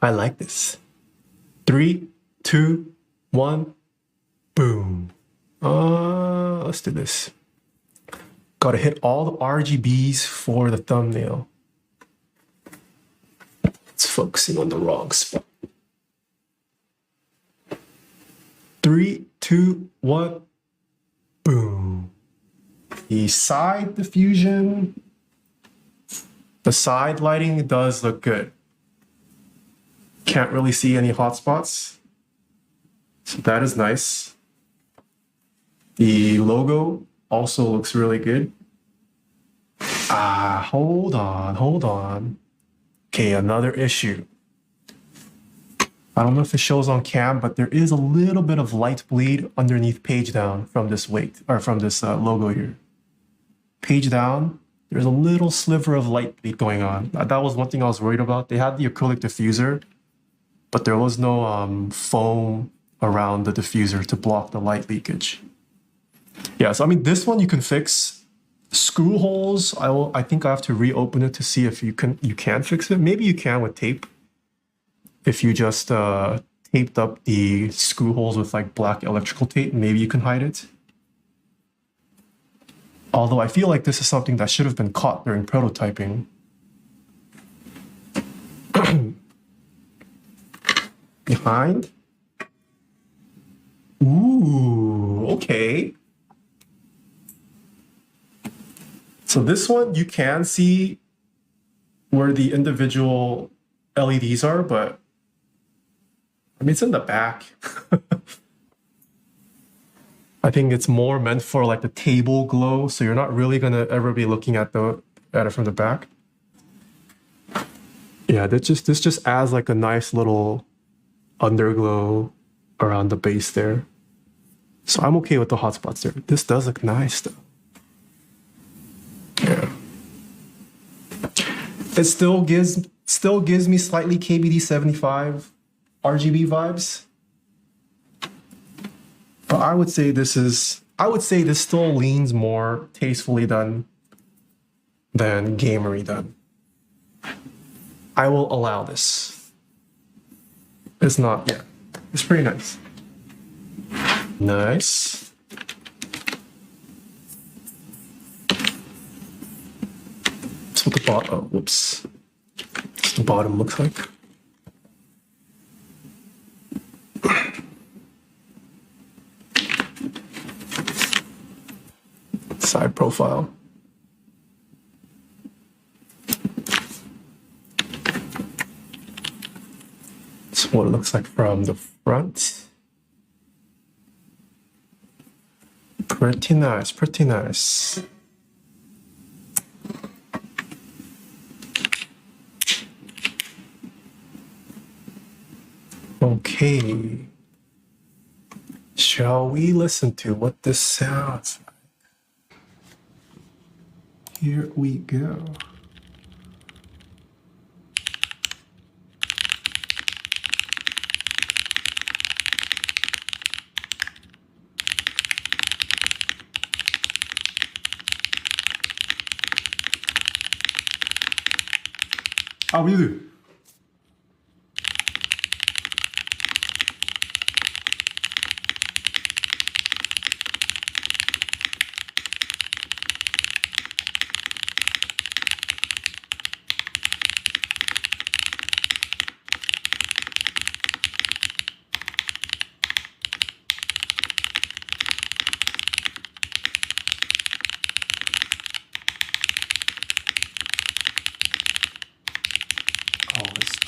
I like this. 3, 2, 1, boom. Let's do this. Gotta hit all the RGBs for the thumbnail. It's focusing on the wrong spot. 3, 2, 1, boom. The side diffusion, the side lighting does look good. Can't really see any hotspots, so that is nice. The logo also looks really good. Hold on. Okay, another issue. I don't know if it shows on cam, but there is a little bit of light bleed underneath page down from this weight, or from this logo here. Page down, there's a little sliver of light bleed going on. That was one thing I was worried about. They had the acrylic diffuser, but there was no foam around the diffuser to block the light leakage. Yeah, so I mean, this one you can fix. Screw holes, I think I have to reopen it to see if you can fix it. Maybe you can with tape. If you just taped up the screw holes with like black electrical tape, maybe you can hide it. Although I feel like this is something that should have been caught during prototyping. Behind. Ooh, okay. So this one, you can see where the individual LEDs are, but I mean, it's in the back. I think it's more meant for like the table glow, so you're not really gonna ever be looking at it from the back. Yeah, this just adds like a nice little underglow around the base there. So I'm okay with the hotspots there. This does look nice though. Yeah. It still gives me slightly KBD 75 RGB vibes. But I would say this still leans more tastefully done than gamery done. I will allow this. It's not, yeah, it's pretty nice. Nice. That's what the bottom, whoops. That's what the bottom looks like. Side profile. That's what it looks like from the front. Pretty nice, pretty nice. Okay. Shall we listen to what this sounds like? Here we go. How are you? Oh, it's